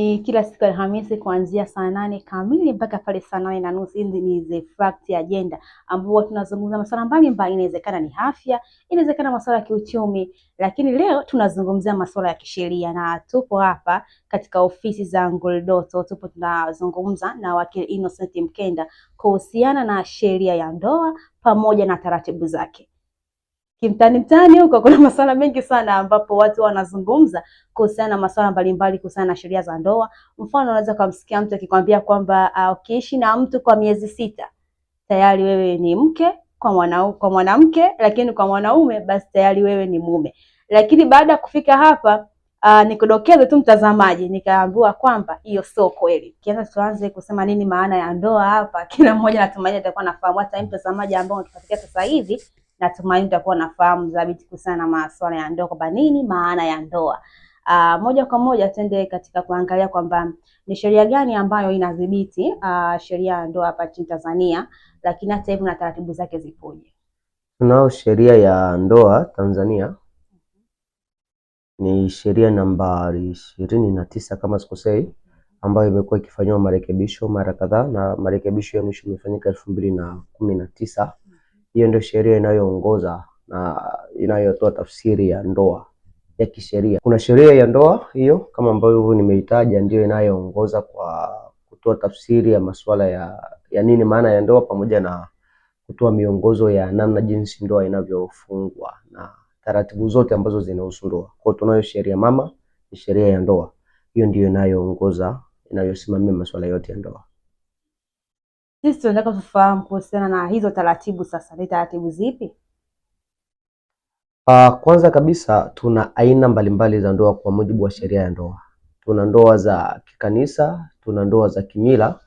ni kila siku ya Alhamisi kuanzia saa 8 kamili mpaka pale saa 8:30. Hizi ni The Fact Agenda ambapo tunazungumza masuala mbalimbali. Inawezekana ni afya, inawezekana masuala ya kiuchumi, lakini leo tunazungumzia masuala ya kisheria, na tupo hapa katika ofisi za Ngoldoto. Tupo tunazungumza na wakili Innocent Mkenda kuhusiana na sheria ya ndoa pamoja na taratibu zake. Kimtani huko kuna masuala mengi sana ambapo watu wanazungumza kuhusiana na masuala mbalimbali kuhusiana na sheria za ndoa. Mfano, unaweza kumsikia mtu akikwambia kwamba ukiishi na mtu kwa miezi 6 tayari wewe ni mke kwa mwanamke, lakini kwa mwanaume basi tayari wewe ni mume. Lakini baada ya kufika hapa nikudokeze tu mtazamaji, nikaambiwa kwamba hiyo sio kweli. Kianza tuanze kusema nini maana ya ndoa hapa, kila mmoja natumaini atakuwa nafahamu. Hata mtazamaji ambao unatufuatilia sasa hivi natumaini utakuwa nafahamu zaidi kuhusiana na masuala ya ndoa, kwamba nini maana ya ndoa. Moja kwa moja tuende katika kuangalia kwamba ni sheria gani ambayo inadhibiti sheria ya ndoa hapa nchini Tanzania, lakini hata hivyo na taratibu zake zipoje. Tunao sheria ya ndoa Tanzania, ni sheria nambari 29 kama sikosei, ambayo imekuwa ikifanywa marekebisho mara kadhaa, na marekebisho ya mwisho imefanyika 2019. Hiyo ndio sheria inayoongoza na inayotoa tafsiri ya ndoa ya kisheria. Kuna sheria ya ndoa hiyo kama ambavyo nimeitaja, ndio inayoongoza kwa kutoa tafsiri ya masuala ya nini maana ya ndoa, pamoja na kutoa miongozo ya namna jinsi ndoa inavyofungwa na taratibu zote ambazo zinahusu ndoa. Kwa tunayo sheria mama, ni sheria ya ndoa. Hiyo ndio inayoongoza, inayosimamia masuala yote ya ndoa. Sisi tunataka tufahamu kuhusiana na hizo taratibu. Sasa ni taratibu zipi? Kwanza kabisa tuna aina mbalimbali za ndoa kwa mujibu wa sheria ya ndoa. Tuna ndoa za kikanisa, tuna ndoa za kimila,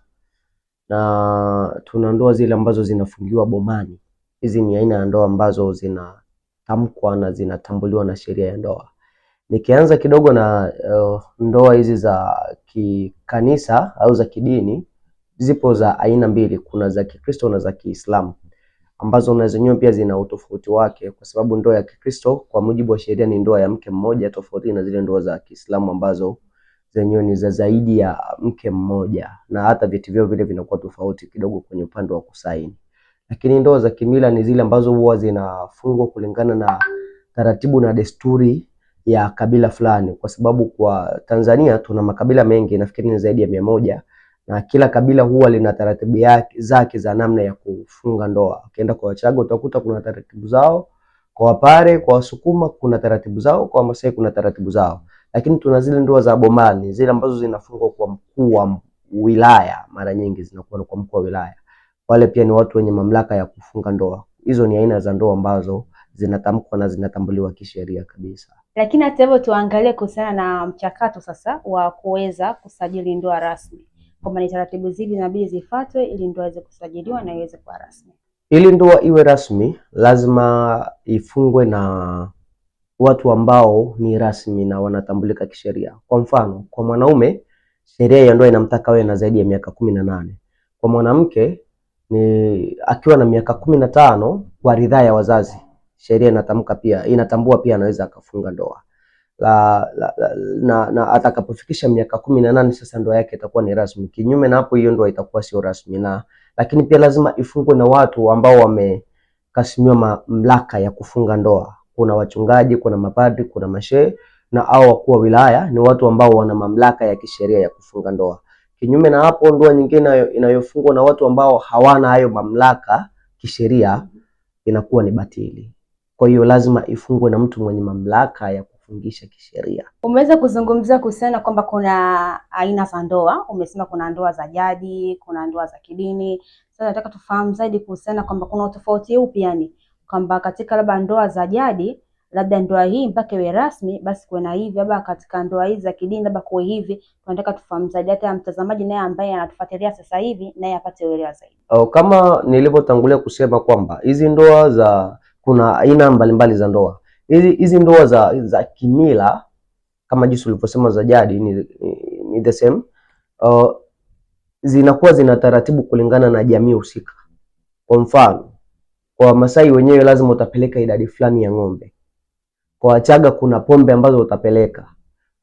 na tuna ndoa zile ambazo zinafungiwa bomani. Hizi ni aina ya ndoa ambazo zinatamkwa na zinatambuliwa na sheria ya ndoa. Nikianza kidogo na ndoa hizi za kikanisa au za kidini, zipo za aina mbili, kuna za Kikristo na za Kiislamu, ambazo na zenyewe pia zina utofauti wake, kwa sababu ndoa ya Kikristo kwa mujibu wa sheria ni ndoa ya mke mmoja, tofauti na zile ndoa za Kiislamu ambazo zenyewe ni za zaidi ya mke mmoja, na hata vyeti vyao vile vinakuwa tofauti kidogo kwenye upande wa kusaini. Lakini ndoa za kimila ni zile ambazo huwa zinafungwa kulingana na taratibu na desturi ya kabila fulani, kwa sababu kwa Tanzania tuna makabila mengi, nafikiri ni zaidi ya 100, na kila kabila huwa lina taratibu zake za namna ya kufunga ndoa. Ukienda kwa Wachaga utakuta kuna taratibu zao, kwa Wapare, kwa Wasukuma kuna taratibu zao, kwa Wamasai kuna taratibu zao. Lakini tuna zile ndoa za bomani, zile ambazo zinafungwa kwa mkuu wa wilaya, mara nyingi zinakuwa kwa mkuu wa wilaya. Wale pia ni watu wenye mamlaka ya kufunga ndoa. Hizo ni aina za ndoa ambazo zinatamkwa na zinatambuliwa kisheria kabisa. Lakini hata hivyo tuangalie kuhusiana na mchakato sasa wa kuweza kusajili ndoa rasmi, kwamba ni taratibu zipi inabidi zifuatwe ili ndoa iweze kusajiliwa na iweze kuwa rasmi. Ili ndoa iwe rasmi lazima ifungwe na watu ambao ni rasmi na wanatambulika kisheria. Kwa mfano, kwa mwanaume sheria ya ndoa inamtaka awe na zaidi ya miaka 18. Kwa mwanamke ni akiwa na miaka 15 kwa ridhaa ya wazazi, sheria inatambua pia anaweza akafunga ndoa. Na atakapofikisha miaka 18 sasa ndoa yake itakuwa ni rasmi. Kinyume na hapo hiyo ndoa itakuwa sio rasmi. Lakini pia lazima ifungwe na watu ambao wamekasimiwa mamlaka ya kufunga ndoa. Kuna wachungaji, kuna mapadri, kuna mashehe, na hao wakuu wa wilaya ni watu ambao wana mamlaka ya kisheria ya kufunga ndoa. Kinyume na hapo, ndoa nyingine inayofungwa na watu ambao hawana hayo mamlaka kisheria inakuwa ni batili. Kwa hiyo lazima ifungwe na mtu mwenye mamlaka ya kufungisha kisheria. Umeweza kuzungumzia kuhusiana kwamba kuna aina za ndoa. Umesema kuna ndoa za jadi, kuna ndoa za kidini. Sasa nataka tufahamu zaidi kuhusiana kwamba kuna utofauti upi, yani kwamba katika labda ndoa za jadi, labda ndoa hii mpaka iwe rasmi basi kuwe na hivi, labda katika ndoa hizi za kidini labda kuwe hivi. Tunataka tufahamu zaidi, hata mtazamaji naye ambaye anatufuatilia sasa hivi naye apate uelewa zaidi. Kama nilivyotangulia kusema kwamba hizi ndoa kuna aina mbalimbali za ndoa. Hizi ndoa za kimila kama jinsi ulivyosema za jadi ni the same. Zinakuwa zina taratibu kulingana na jamii husika. Kwa mfano, kwa Masai wenyewe lazima utapeleka idadi fulani ya ng'ombe. Kwa Wachaga kuna pombe ambazo utapeleka.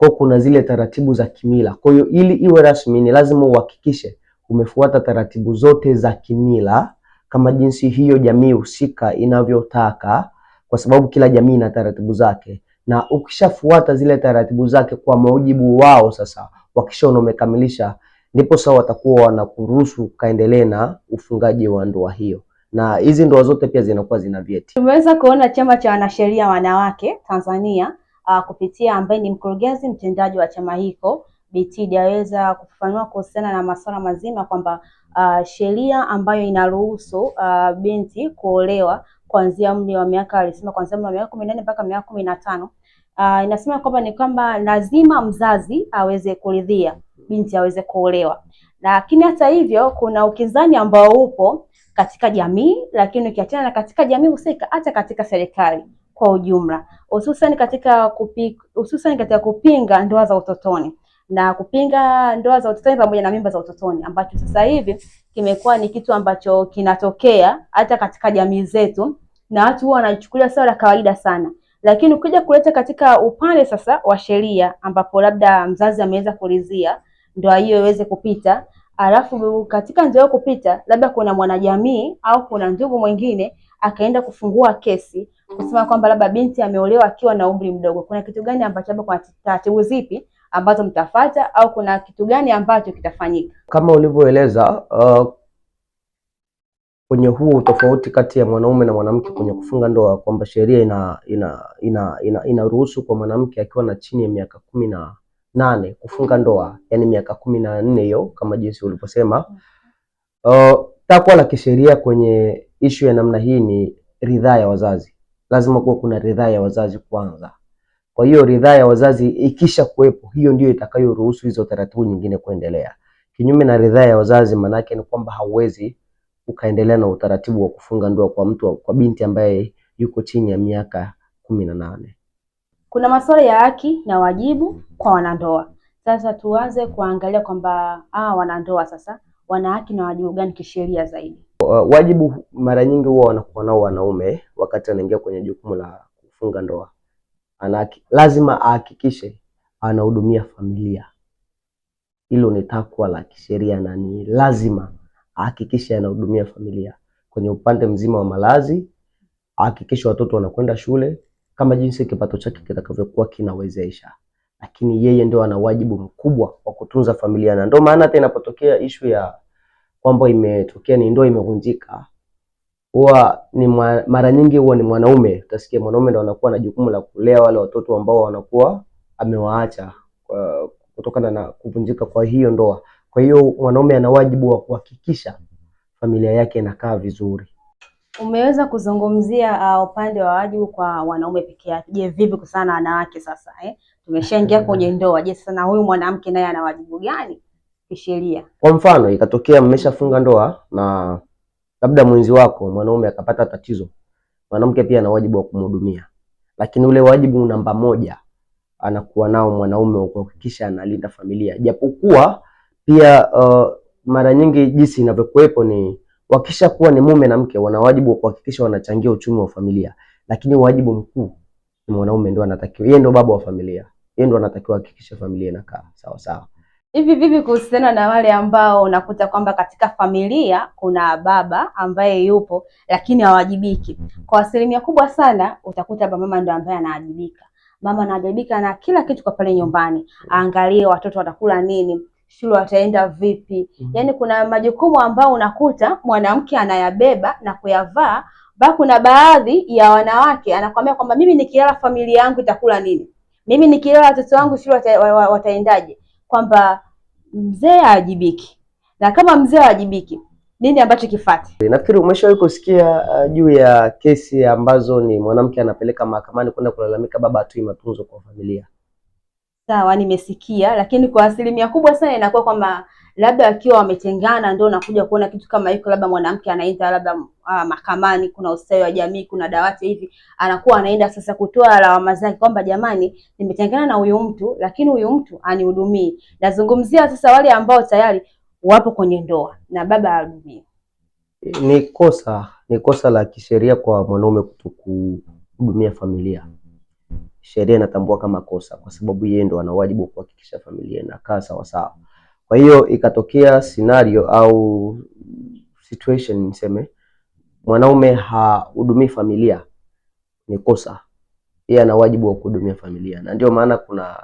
Kwa kuna zile taratibu za kimila. Kwa hiyo ili iwe rasmi ni lazima uhakikishe umefuata taratibu zote za kimila kama jinsi hiyo jamii husika inavyotaka, kwa sababu kila jamii ina taratibu zake, na ukishafuata zile taratibu zake kwa mujibu wao, sasa wakishaona umekamilisha, ndipo sasa watakuwa wanakuruhusu kaendelee na ufungaji wa ndoa hiyo. Na hizi ndoa zote pia zinakuwa zina vyeti. Tumeweza kuona chama cha wanasheria wanawake Tanzania kupitia ambaye ni mkurugenzi mtendaji wa chama hiko Bi aweza kufafanua kuhusiana na masuala mazima kwamba sheria ambayo inaruhusu binti kuolewa kuanzia umri wa miaka, alisema kuanzia umri wa miaka 14 mpaka miaka 15, inasema kwamba ni kwamba lazima mzazi aweze kuridhia binti aweze kuolewa. Lakini hata hivyo kuna ukinzani ambao upo katika jamii, lakini ukiachana na katika jamii husika, hata katika serikali kwa ujumla, hususan katika kupinga ndoa za utotoni na kupinga ndoa za utotoni pamoja na mimba za utotoni, ambacho sasa hivi kimekuwa ni kitu ambacho kinatokea hata katika jamii zetu na watu huwa wanachukulia sawa la kawaida sana. Lakini ukija kuleta katika upande sasa wa sheria, ambapo labda mzazi ameweza kuridhia ndoa hiyo iweze kupita, alafu katika ndoa kupita labda kuna mwanajamii au kuna ndugu mwingine akaenda kufungua kesi kusema kwamba labda binti ameolewa akiwa na umri mdogo, kuna kitu gani ambacho hapo, kwa taratibu zipi ambazo mtafuata au kuna kitu gani ambacho kitafanyika? Kama ulivyoeleza kwenye huu tofauti kati ya mwanaume na mwanamke kwenye kufunga ndoa, kwamba sheria inaruhusu kwa mwanamke akiwa na chini ya miaka 18 kufunga ndoa, yani miaka 14 hiyo kama jinsi ulivyosema. Takwa la kisheria kwenye ishu ya namna hii ni ridhaa ya wazazi. Lazima kuwa kuna ridhaa ya wazazi kwanza. Kwa hiyo ridhaa ya wazazi ikisha kuwepo, hiyo ndio itakayoruhusu hizo taratibu nyingine kuendelea. Kinyume na ridhaa ya wazazi, manake ni kwamba hauwezi ukaendelea na utaratibu wa kufunga ndoa kwa binti ambaye yuko chini ya miaka 18. Kuna masuala ya haki na wajibu kwa wanandoa. Sasa tuanze kuangalia kwamba wanandoa sasa wana haki na wajibu gani kisheria zaidi? Wajibu mara nyingi huwa wanakuwa nao wanaume wakati anaingia kwenye jukumu la kufunga ndoa. Lazima ahakikishe anahudumia familia. Hilo ni takwa la kisheria na ni lazima ahakikishe anahudumia familia kwenye upande mzima wa malazi, ahakikishe watoto wanakwenda shule kama jinsi kipato chake kitakavyokuwa kinawezesha, lakini yeye ndio ana wajibu mkubwa wa kutunza familia. Na ndio maana hata inapotokea ishu ya kwamba imetokea ni ndoa imevunjika, huwa ni mara nyingi huwa ni mwanaume, utasikia mwanaume ndio anakuwa na jukumu la kulea wale watoto ambao wanakuwa amewaacha kutokana na kuvunjika kwa hiyo ndoa. Kwa hiyo mwanaume ana wajibu wa kuhakikisha familia yake inakaa vizuri. Umeweza kuzungumzia upande wa wajibu kwa wanaume peke yake. Je, vipi kuhusiana na wanawake sasa? Tumeshaingia kwenye ndoa. Je, sasa na huyu mwanamke naye ana wajibu gani kisheria? Kwa mfano ikatokea mmeshafunga ndoa na labda mwenzi wako mwanaume akapata tatizo, mwanamke pia ana wajibu wa kumhudumia, lakini ule wajibu namba 1 anakuwa nao mwanaume wa kuhakikisha analinda familia. Japokuwa pia mara nyingi jinsi inavyokuepo ni wakisha kuwa ni mume na mke, wana wajibu wa kuhakikisha wanachangia uchumi wa familia, lakini wajibu mkuu ni mwanaume, ndio anatakiwa, yeye ndio baba wa familia, yeye ndio anatakiwa kuhakikisha familia inakaa sawa sawa. Hivi vipi kuhusiana na wale ambao unakuta kwamba katika familia kuna baba ambaye yupo lakini hawajibiki? Kwa asilimia kubwa sana utakuta baba mama ndio ambaye anawajibika. Mama anawajibika na kila kitu kwa pale nyumbani, aangalie watoto watakula nini, shule wataenda vipi. Yaani kuna majukumu ambao unakuta mwanamke anayabeba na kuyavaa, bali kuna baadhi ya wanawake anakuambia kwamba mimi nikilala familia yangu itakula nini? Mimi nikilala watoto wangu shule wataendaje? Kwamba mzee hawajibiki. Na kama mzee hawajibiki, nini ambacho kifuate? Nafikiri umeshawahi kusikia juu ya kesi ambazo ni mwanamke anapeleka mahakamani kwenda kulalamika baba hatoi matunzo kwa familia. Sawa, nimesikia, lakini kwa asilimia kubwa sana inakuwa kwamba labda akiwa wametengana ndio unakuja kuona kitu kama hiko, labda mwanamke anaenda labda mahakamani, kuna ustawi wa jamii, kuna dawati hivi, anakuwa anaenda sasa kutoa lawama zake kwamba jamani, nimetengana na huyu mtu lakini huyu mtu anihudumii. Nazungumzia sasa wale ambao tayari wapo kwenye ndoa na baba hahudumii. Ni kosa la kisheria kwa mwanaume kutokuhudumia familia. sheria inatambua kama kosa, kwa sababu yeye ndo ana wajibu kuhakikisha familia inakaa sawa sawa. Kwa hiyo ikatokea scenario au situation niseme, mwanaume hahudumii familia, ni kosa. Yeye ana wajibu wa kuhudumia familia, na ndio maana kuna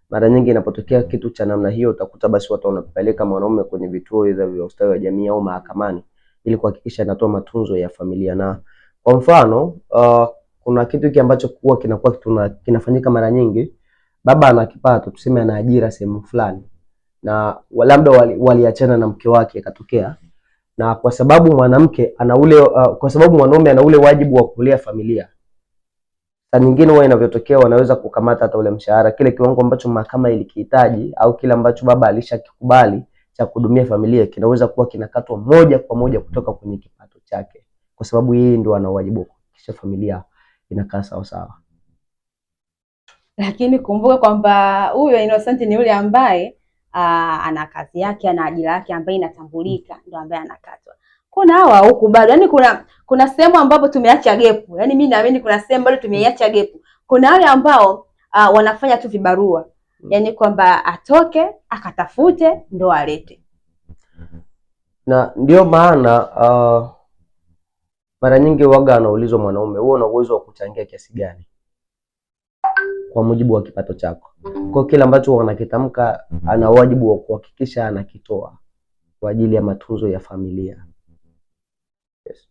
mara nyingi inapotokea kitu cha namna hiyo, utakuta basi watu wanapeleka mwanaume kwenye vituo vya ustawi wa jamii au mahakamani ili kuhakikisha anatoa matunzo ya familia. Na kwa mfano kuna kitu hiki ambacho kinakuwa kinafanyika mara nyingi. Baba ana kipato, tuseme ana ajira sehemu fulani, na labda waliachana na mke wake ikatokea, na kwa sababu mwanamke ana ule kwa sababu mwanaume ana ule wajibu wa kulea familia, saa nyingine huwa inavyotokea wanaweza kukamata hata ule mshahara, kile kiwango ambacho mahakama ilikihitaji au kile ambacho baba alishakikubali cha kuhudumia familia kinaweza kuwa kinakatwa moja kwa moja kutoka kwenye kipato chake, kwa sababu yeye ndio ana wajibu wa kuhakikisha familia inakaa sawa sawa. Lakini kumbuka kwamba huyo Innocent ni yule ambaye ana kazi yake, ana ajira yake ambayo inatambulika, ndio ambaye anakatwa. Kuna hawa huku bado, yani kuna sehemu ambapo tumeacha gepu. Yani mimi naamini kuna sehemu bado tumeiacha gepu. Kuna wale ambao wanafanya tu vibarua, yani kwamba atoke akatafute ndo alete. Na ndio maana mara nyingi waga anaulizwa mwanaume, wewe una uwezo wa kuchangia kiasi gani kwa mujibu wa kipato chako? Kwa kile ambacho wanakitamka, ana wajibu wa kuhakikisha anakitoa kwa ajili ya matunzo ya familia. Yes.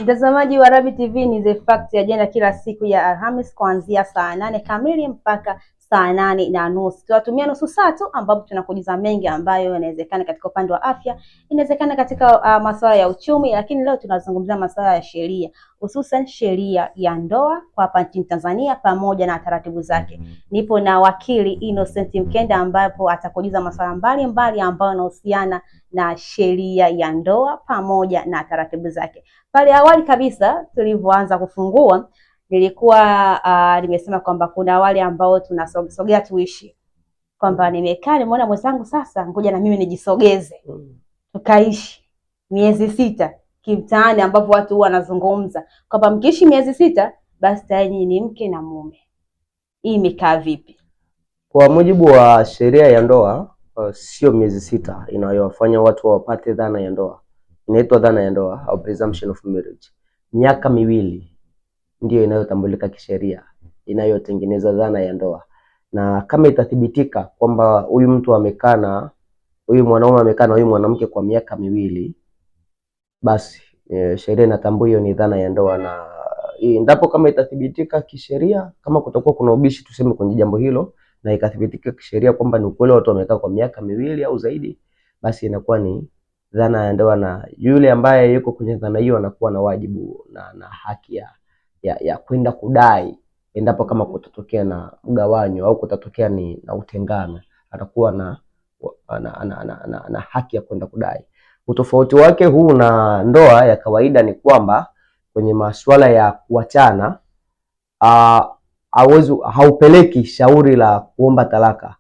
Mtazamaji wa Rabi TV, ni The Fact Agenda kila siku ya Alhamis kuanzia saa 8 kamili mpaka saa 8:30. Tunatumia nusu saa tu ambapo tunakujuza mengi ambayo yanawezekana katika upande wa afya, inawezekana katika masuala ya uchumi, lakini leo tunazungumzia masuala ya sheria, hususan sheria ya ndoa kwa hapa nchini Tanzania pamoja na taratibu zake. Nipo na wakili Innocent Mkenda ambapo atakujuza masuala mbalimbali ambayo yanahusiana na sheria ya ndoa pamoja na taratibu zake. Pale awali kabisa tulivyoanza kufungua nilikuwa nimesema kwamba kuna wale ambao tunasogea tuishi, kwamba nimekaa nimeona mwenzangu sasa ngoja na mimi nijisogeze tukaishi miezi 6 kimtaani, ambapo watu huwa wanazungumza kwamba mkiishi miezi 6 basi tayari ni mke na mume. Hii imekaa vipi? Kwa mujibu wa sheria ya ndoa sio miezi 6 inayowafanya watu wapate dhana ya ndoa. Inaitwa dhana ya ndoa au presumption of marriage. Miaka 2 ndio inayotambulika kisheria inayotengeneza dhana ya ndoa, na kama itathibitika kwamba huyu mtu amekaa na huyu mwanaume amekaa na huyu mwanamke kwa miaka 2, basi sheria inatambua hiyo ni dhana ya ndoa. Na endapo kama itathibitika kisheria, kama kutakuwa kuna ubishi tuseme kwenye jambo hilo, na ikathibitika kisheria kwamba ni ukweli watu wamekaa kwa miaka 2 au zaidi, basi inakuwa ni dhana ya ndoa, na yule ambaye yuko kwenye dhana hiyo anakuwa na wajibu na haki ya kwenda kudai endapo kama kutatokea na mgawanyo au kutatokea na utengano, atakuwa na haki ya kwenda kudai. Utofauti wake huu na ndoa ya kawaida ni kwamba kwenye masuala ya kuachana haupeleki shauri la kuomba talaka,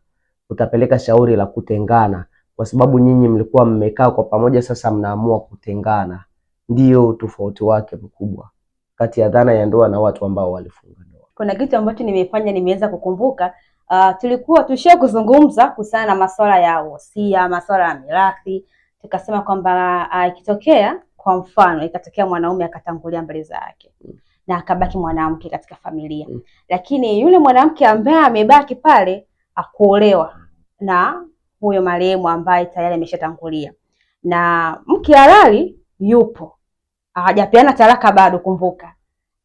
utapeleka shauri la kutengana, kwa sababu nyinyi mlikuwa mmekaa kwa pamoja, sasa mnaamua kutengana. Ndio tofauti wake mkubwa kati ya dhana ya ndoa na watu ambao walifunga ndoa. Kuna kitu ambacho nimeweza kukumbuka, tulikuwa tushia kuzungumza kuhusiana na masuala ya wosia, masuala ya mirathi. Tukasema kwamba ikitokea kwa mfano ikatokea mwanaume akatangulia mbele zake na akabaki mwanamke katika familia, lakini yule mwanamke ambaye amebaki pale akuolewa na huyo marehemu ambaye tayari ameshatangulia, na mke halali yupo, hajapeana talaka bado, kumbuka,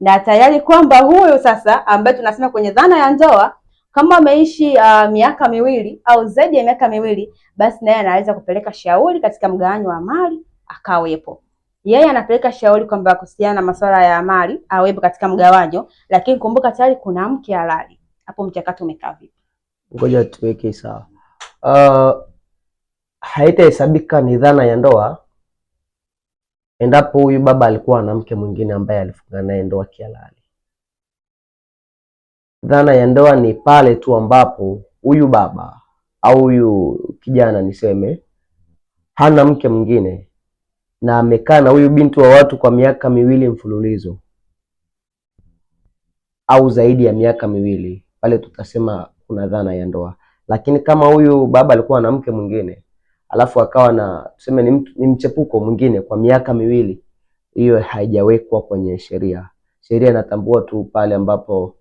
na tayari kwamba huyo sasa ambaye tunasema kwenye dhana ya ndoa, kama ameishi miaka 2 au zaidi ya miaka 2, basi naye anaweza kupeleka shauri katika mgawanyo wa mali akawepo. Yeye anapeleka shauri kwamba kuhusiana na masuala ya mali awepo katika mgawanyo, lakini kumbuka tayari kuna mke halali. Hapo mchakato umekaa vipi? Ngoja tuweke sawa. Haitahesabika ni dhana ya ndoa endapo huyu baba alikuwa na mke mwingine ambaye alifunga naye ndoa kihalali. Dhana ya ndoa ni pale tu ambapo huyu baba au huyu kijana niseme hana mke mwingine na amekaa na huyu binti wa watu kwa miaka 2 mfululizo. au zaidi ya miaka miwili, pale tutasema kuna dhana ya ndoa. Lakini kama huyu baba alikuwa na mke mwingine alafu akawa na tuseme ni mchepuko mwingine kwa miaka miwili, hiyo haijawekwa kwenye sheria. Sheria inatambua tu pale ambapo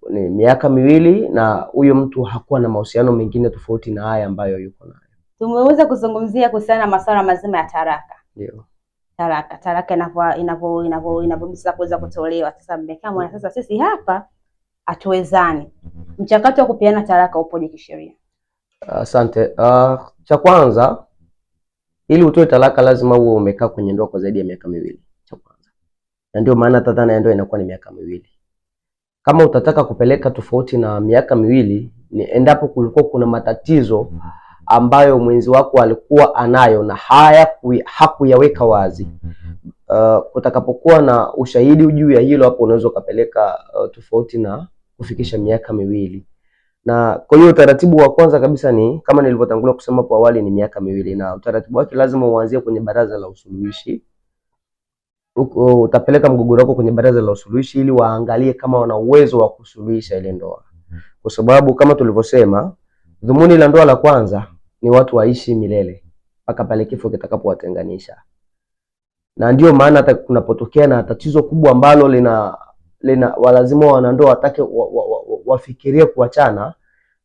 ni miaka miwili na huyo mtu hakuwa na mahusiano mengine tofauti na haya ambayo yuko nayo. Tumeweza kuzungumzia kuhusiana na masuala mazima ya talaka. Ndio. Talaka inavyoweza kuweza kutolewa. Sasa mmekaa mwana, sasa sisi hapa hatuwezani. Mchakato wa kupeana talaka upoje kisheria? Asante. Cha kwanza, ili utoe talaka lazima uwe umekaa kwenye ndoa kwa zaidi ya miaka miwili. Cha kwanza. Na ndio maana hata dhana ya ndoa inakuwa ni miaka miwili. Kama utataka kupeleka tofauti na miaka miwili, ni endapo kulikuwa kuna matatizo ambayo mwenzi wako alikuwa anayo na hakuyaweka wazi. Kutakapokuwa na ushahidi juu ya hilo, hapo unaweza ukapeleka tofauti na kufikisha miaka miwili. Na kwa hiyo utaratibu wa kwanza kabisa ni kama nilivyotangulia kusema hapo awali, ni miaka miwili, na utaratibu wake lazima uanzie kwenye baraza la usuluhishi. Utapeleka mgogoro wako kwenye baraza la usuluhishi ili waangalie kama wana uwezo wa kusuluhisha ile ndoa, kwa sababu kama tulivyosema, dhumuni la ndoa la kwanza ni watu waishi milele mpaka pale kifo kitakapowatenganisha. Na ndio maana hata kunapotokea na tatizo kubwa ambalo lina walazima wanandoa watake wafikirie kuachana,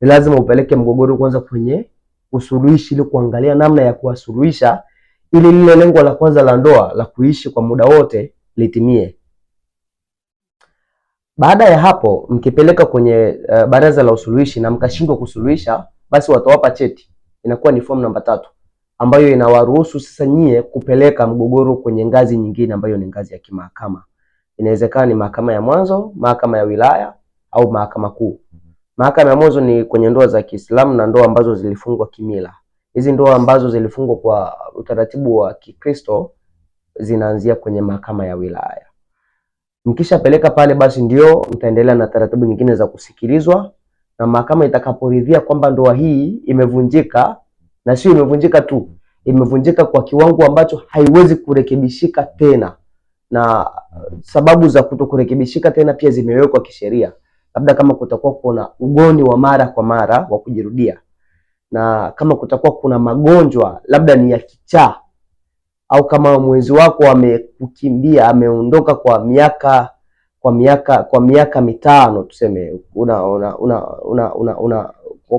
ni lazima upeleke mgogoro kwanza kwenye usuluhishi ili kuangalia namna ya kuwasuluhisha, ili lile lengo la kwanza la ndoa la kuishi kwa muda wote litimie. Baada ya hapo, mkipeleka kwenye baraza la usuluhishi na mkashindwa kusuluhisha, basi watawapa cheti. Inakuwa ni form namba 3 ambayo inawaruhusu sasa nyie kupeleka mgogoro kwenye ngazi nyingine ambayo ni ngazi ya kimahakama. Inawezekana ni mahakama ya mwanzo, mahakama ya wilaya au mahakama kuu. Mahakama ya mwanzo ni kwenye ndoa za Kiislamu na ndoa ambazo zilifungwa kimila. Hizi ndoa ambazo zilifungwa kwa utaratibu wa Kikristo zinaanzia kwenye mahakama ya wilaya. Mkishapeleka pale, basi ndio mtaendelea na taratibu nyingine za kusikilizwa, na mahakama itakaporidhia kwamba ndoa hii imevunjika, na sio imevunjika tu, imevunjika kwa kiwango ambacho haiwezi kurekebishika tena, na sababu za kutokurekebishika tena pia zimewekwa kisheria. Labda kama kutakuwa kuna ugoni wa mara kwa mara wa kujirudia, na kama kutakuwa kuna magonjwa labda ni ya kichaa, au kama mwenzi wako amekukimbia, ameondoka kwa miaka mitano, tuseme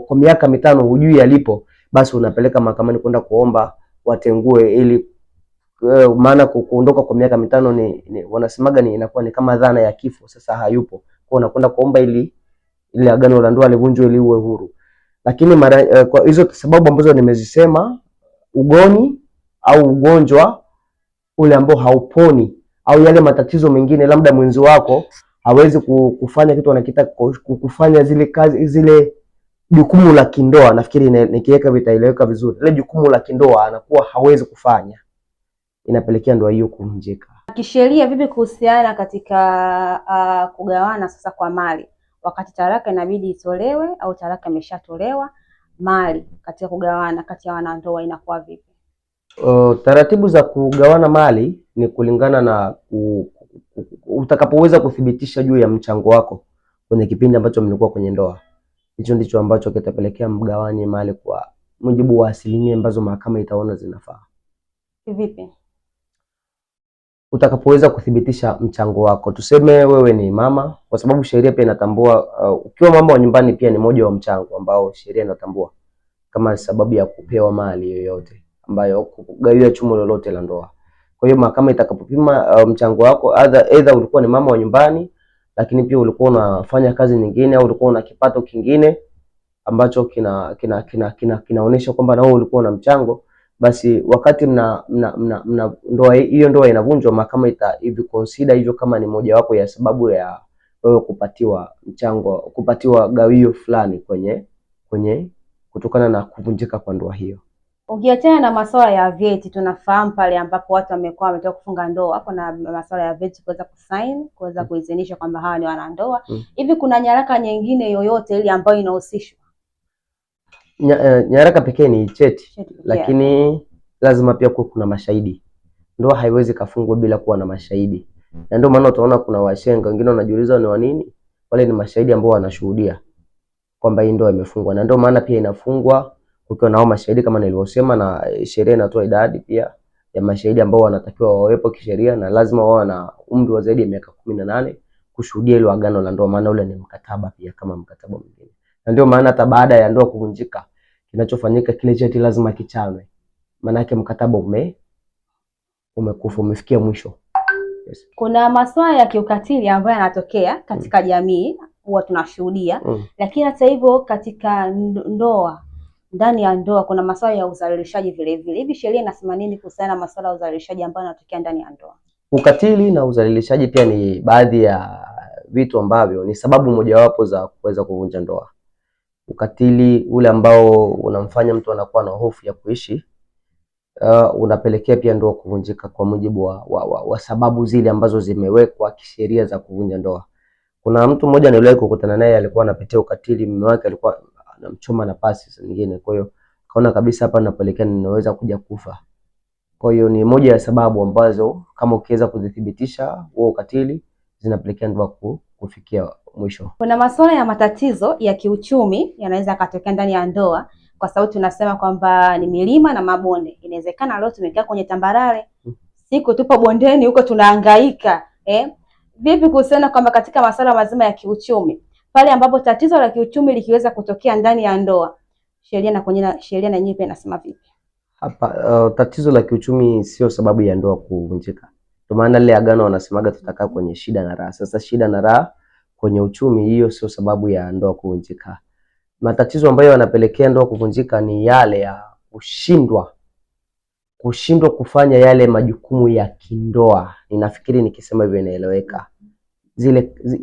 kwa miaka mitano hujui alipo, basi unapeleka mahakamani kwenda kuomba watengue, ili maana kuondoka kwa miaka mitano wanasemaga inakuwa ni kama dhana ya kifo, sasa hayupo. Kwa unakwenda kuomba ili agano la ndoa livunjwe ili uwe huru. Lakini kwa hizo sababu ambazo nimezisema, ugoni au ugonjwa ule ambao hauponi, au yale matatizo mengine, labda mwenzi wako hawezi kufanya kitu anakitaka kufanya, zile kazi, zile jukumu la kindoa, nafikiri nikiweka vitaeleweka vizuri, ile jukumu la kindoa anakuwa hawezi kufanya, inapelekea ndoa hiyo kuvunjika. Kisheria vipi kuhusiana katika kugawana sasa kwa mali, wakati talaka inabidi itolewe au talaka imeshatolewa, mali katika kugawana kati ya wanandoa inakuwa vipi? Taratibu za kugawana mali ni kulingana na utakapoweza kuthibitisha juu ya mchango wako kwenye kipindi ambacho mlikuwa kwenye ndoa. Hicho ndicho ambacho kitapelekea mgawanye mali kwa mujibu wa asilimia ambazo mahakama itaona zinafaa. Vipi? Utakapoweza kuthibitisha mchango wako, tuseme wewe ni mama, kwa sababu sheria pia inatambua ukiwa mama wa nyumbani pia ni moja wa mchango ambao sheria inatambua kama sababu ya kupewa mali yoyote ambayo kugawia chumo lolote la ndoa. Kwa hiyo mahakama itakapopima mchango wako, either ulikuwa ni mama wa nyumbani lakini pia ulikuwa unafanya kazi nyingine, au ulikuwa una kipato kingine ambacho kinaonyesha kwamba na wewe ulikuwa na mchango, basi wakati ndoa hiyo ndoa inavunjwa, mahakama hivi consider hivyo kama ni mojawapo ya sababu ya wewe kupatiwa mchango, kupatiwa gawio fulani kwenye kutokana na kuvunjika kwa ndoa hiyo. Ukiachana na masuala ya vyeti, tunafahamu pale ambapo watu wametoka kufunga ndoa, kuna masuala ya vyeti kuweza kusign, kuweza kuidhinisha kwamba hawa ni wanandoa. Hivi kuna nyaraka nyingine yoyote ile ambayo inahusishwa? Nyaraka pekee ni cheti, lakini lazima pia kuwe kuna mashahidi. Ndoa haiwezi kafungwa bila kuwa na mashahidi. Na ndio maana utaona kuna washenga wengine wanajiuliza ni wa nini? Wale ni mashahidi ambao wanashuhudia kwamba hii ndoa imefungwa, na ndio maana pia inafungwa ukiwa nao mashahidi kama nilivyosema, na sheria inatoa idadi pia ya mashahidi ambao wanatakiwa wawepo kisheria, na lazima wawe na umri wa zaidi ya miaka 18 kushuhudia ile agano la ndoa, maana ule ni mkataba pia kama mkataba mwingine. Na ndio maana hata baada ya ndoa kuvunjika, kinachofanyika kile cheti lazima kichanwe, maana yake mkataba umekufa, umefikia mwisho. Yes. Kuna masuala ya kiukatili ambayo yanatokea katika jamii huwa tunashuhudia, lakini hata hivyo katika ndoa, ndani ya ndoa kuna masuala ya udhalilishaji vile vile. Hivi sheria inasema nini kuhusiana na masuala ya udhalilishaji ambayo yanatokea ndani ya ndoa? Ukatili na udhalilishaji pia ni baadhi ya vitu ambavyo ni sababu mojawapo za kuweza kuvunja ndoa. Ukatili ule ambao unamfanya mtu anakuwa na hofu ya kuishi, unapelekea pia ndoa kuvunjika kwa mujibu wa sababu zile ambazo zimewekwa kisheria za kuvunja ndoa. Kuna mtu mmoja niliwahi kukutana naye, alikuwa anapitia ukatili, mume wake alikuwa anamchoma na pasi nyingine, kwa hiyo kaona kabisa hapa napelekea ninaweza kuja kufa. Kwa hiyo ni moja ya sababu ambazo kama ukiweza kudhibitisha huo ukatili zinapelekea ndoa kufikia mwisho. Kuna masuala ya matatizo ya kiuchumi yanaweza katokea ndani ya ndoa, kwa sababu tunasema kwamba ni milima na mabonde. Inawezekana leo tumekaa kwenye tambarare, siku tupo bondeni huko tunahangaika. Vipi kuhusiana kwamba katika masuala mazima ya kiuchumi, pale ambapo tatizo la kiuchumi likiweza kutokea ndani ya ndoa, sheria na yenyewe pia inasema vipi? Hapa tatizo la kiuchumi sio sababu ya ndoa kuvunjika. Kwa maana ile agano wanasemaga tutakaa kwenye shida na raha. Sasa shida na raha kwenye uchumi, hiyo sio sababu ya ndoa kuvunjika. Matatizo ambayo yanapelekea ndoa kuvunjika ni yale ya kushindwa kufanya yale majukumu ya kindoa. Ninafikiri nikisema hivyo inaeleweka.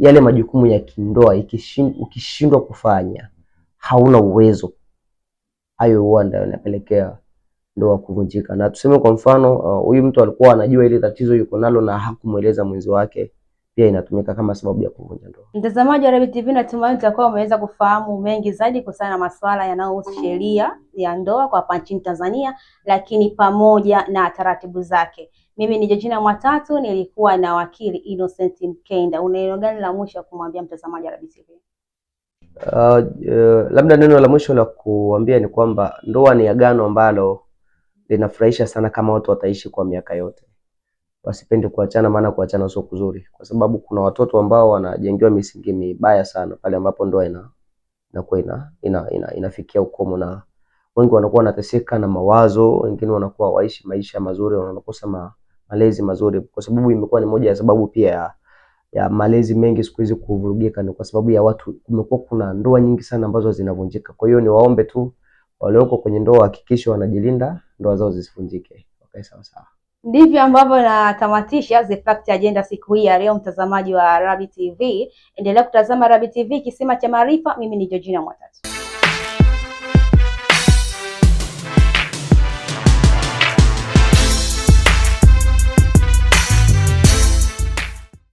Yale majukumu ya kindoa ukishindwa kufanya, hauna uwezo, hayo huwa ndio yanapelekea ndoa kuvunjika. Na tuseme kwa mfano huyu mtu alikuwa anajua ile tatizo yuko nalo na hakumueleza mwenzi wake, pia inatumika kama sababu ya kuvunja ndoa. Mtazamaji wa Rabi TV, natumai utakuwa umeweza kufahamu mengi zaidi kuhusiana na masuala yanayohusu sheria ya ndoa kwa hapa nchini Tanzania, lakini pamoja na taratibu zake. Mimi ni Georgina Mwatatu, nilikuwa na wakili Innocent Mkenda. Una neno gani la mwisho kumwambia mtazamaji wa Rabi TV? Labda neno la mwisho la kuambia ni kwamba ndoa ni agano ambalo linafurahisha sana kama watu wataishi kwa miaka yote. Wasipende kuachana, maana kuachana sio kuzuri, kwa sababu kuna watoto ambao wanajengewa misingi mibaya sana pale ambapo ndoa inafikia ukomo, na wengi wanakuwa wanateseka na mawazo, wengine wanakuwa waishi maisha mazuri, wanakosa malezi mazuri, kwa sababu imekuwa ni moja ya sababu pia ya malezi mengi siku hizi kuvurugika, ni kwa sababu ya watu, kumekuwa kuna ndoa nyingi sana ambazo zinavunjika. Kwa hiyo ni waombe tu walioko kwenye ndoa hakikisha wanajilinda ndoa zao zisivunjike. Okay, sawa sawa. Ndivyo ambavyo natamatisha The Fact Agenda siku hii ya leo, mtazamaji wa Rabi TV. Endelea kutazama Rabi TV, kisima cha maarifa. Mimi ni Georgina Mwatatu.